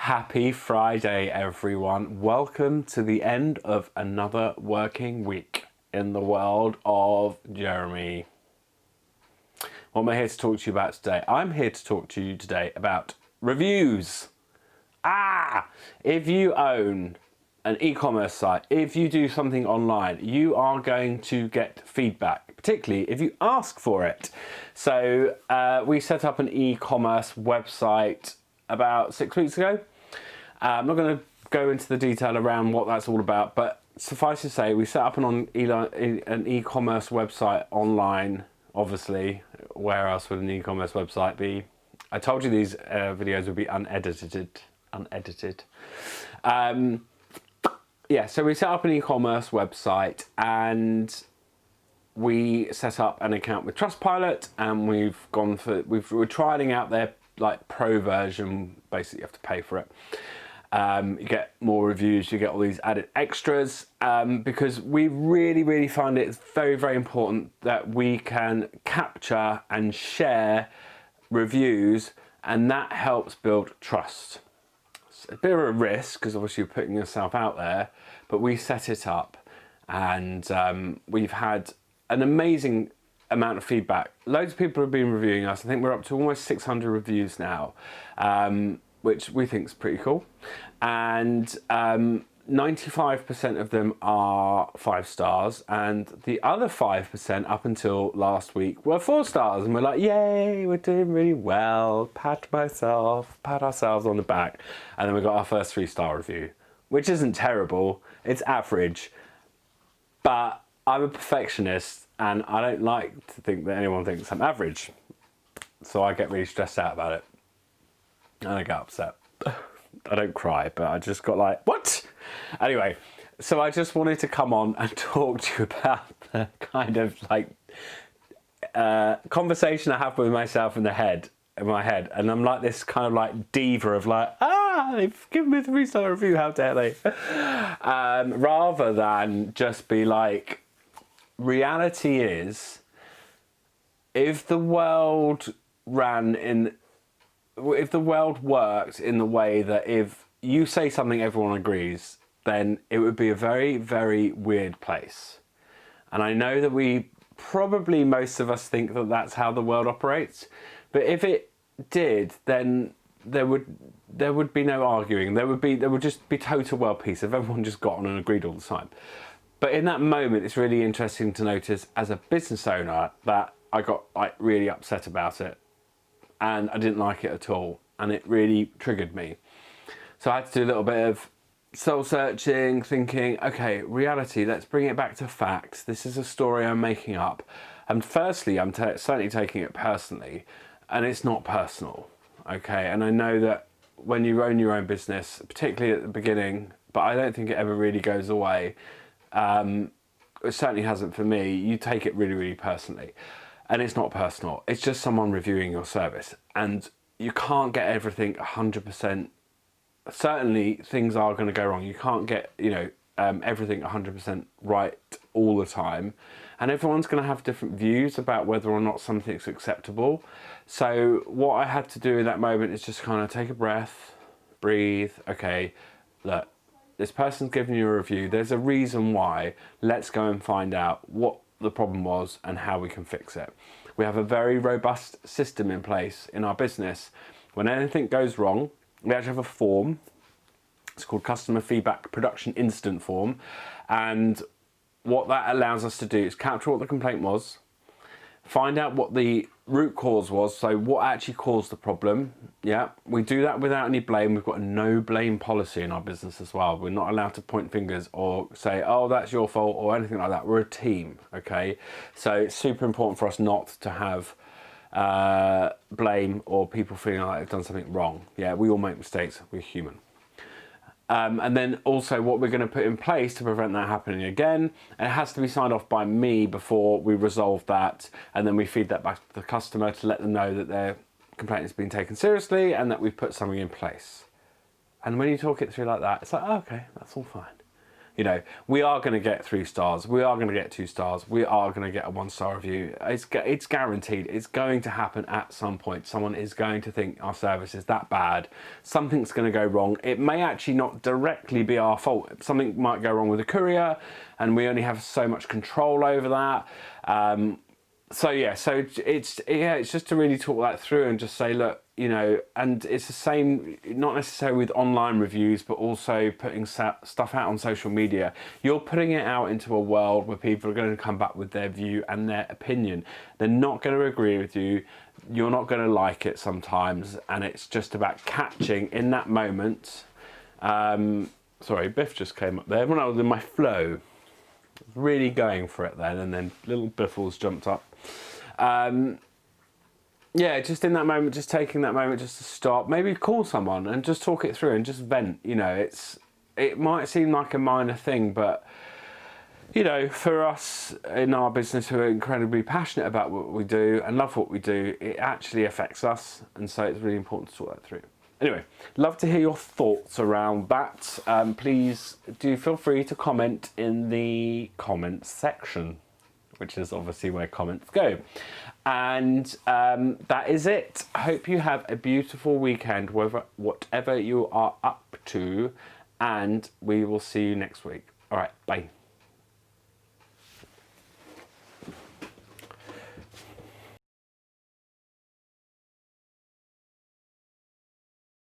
Happy Friday, everyone. Welcome to the end of another working week in the world of Jeremy. What am I here to talk to you about today? I'm here to talk to you today about reviews. If you own an e-commerce site, if you do something online, you are going to get feedback, particularly if you ask for it. So we set up an e-commerce website about 6 weeks ago. I'm not going to go into the detail around what that's all about, but suffice to say, we set up an e-commerce website online. Obviously, where else would an e-commerce website be? I told you these videos would be unedited. So we set up an e-commerce website and we set up an account with Trustpilot, and we're trialing out their pro version. Basically, you have to pay for it. You get more reviews, you get all these added extras, because we really find it very, very important that we can capture and share reviews, and that helps build trust. It's a bit of a risk because obviously you're putting yourself out there, but we set it up, and we've had an amazing amount of feedback. Loads of people have been reviewing us. I think we're up to almost 600 reviews now, which we think is pretty cool. And 95% of them are 5 stars, and the other 5% up until last week were 4 stars. And we're like, yay, we're doing really well. Pat ourselves on the back. And then we got our first 3-star review, which isn't terrible. It's average, but I'm a perfectionist and I don't like to think that anyone thinks I'm average. So I get really stressed out about it. And I get upset. I don't cry, but I just got like, what? Anyway, so I just wanted to come on and talk to you about the kind of conversation I have with myself in my head. And I'm like this kind of diva of they've given me a 3-star review, how dare they? Rather than just be like, reality is, if the world worked in the way that if you say something everyone agrees, then it would be a very, very weird place. And I know that most of us think that that's how the world operates, but if it did, then there would be no arguing. There would just be total world peace if everyone just got on and agreed all the time. But in that moment, it's really interesting to notice as a business owner that I got really upset about it, and I didn't like it at all, and it really triggered me. So I had to do a little bit of soul searching, thinking, okay, reality, let's bring it back to facts. This is a story I'm making up. And firstly, I'm certainly taking it personally, and it's not personal, okay? And I know that when you own your own business, particularly at the beginning, but I don't think it ever really goes away, it certainly hasn't for me, you take it really, really personally. And it's not personal, it's just someone reviewing your service. And you can't get everything 100%. Certainly things are going to go wrong. You can't get, everything 100% right all the time. And everyone's going to have different views about whether or not something's acceptable. So what I had to do in that moment is just kind of take a breath, breathe. Okay, look, this person's giving you a review. There's a reason why. Let's go and find out what the problem was and how we can fix it. We have a very robust system in place in our business. When anything goes wrong, we actually have a form. It's called Customer Feedback Production Incident Form. And what that allows us to do is capture what the complaint was, find out what the root cause was, so what actually caused the problem. Yeah, we do that without any blame. We've got a no blame policy in our business as well. We're not allowed to point fingers or say, oh, that's your fault or anything like that. We're a team, okay? So it's super important for us not to have blame or people feeling like they've done something wrong. Yeah, we all make mistakes. We're human. And then also what we're going to put in place to prevent that happening again. And it has to be signed off by me before we resolve that. And then we feed that back to the customer to let them know that their complaint has been taken seriously and that we've put something in place. And when you talk it through like that, it's like, oh, okay, that's all fine. You know, we are going to get 3 stars. We are going to get 2 stars. We are going to get a 1-star review. It's guaranteed. It's going to happen at some point. Someone is going to think our service is that bad. Something's going to go wrong. It may actually not directly be our fault. Something might go wrong with the courier, and we only have so much control over that. So it's just to really talk that through and just say, look, you know, and it's the same, not necessarily with online reviews, but also putting stuff out on social media. You're putting it out into a world where people are going to come back with their view and their opinion. They're not going to agree with you. You're not going to like it sometimes, and it's just about catching in that moment. Sorry, Biff just came up there when I was in my flow. Really going for it then, and then little Biffles jumped up. Yeah, just in that moment, just taking that moment just to stop, maybe call someone and just talk it through and just vent. You know, it might seem like a minor thing, but you know, for us in our business who are incredibly passionate about what we do and love what we do, it actually affects us, and so it's really important to talk that through. Anyway, love to hear your thoughts around that. Please do feel free to comment in the comments section, which is obviously where comments go. And that is it. I hope you have a beautiful weekend, whatever you are up to, and we will see you next week. All right, bye.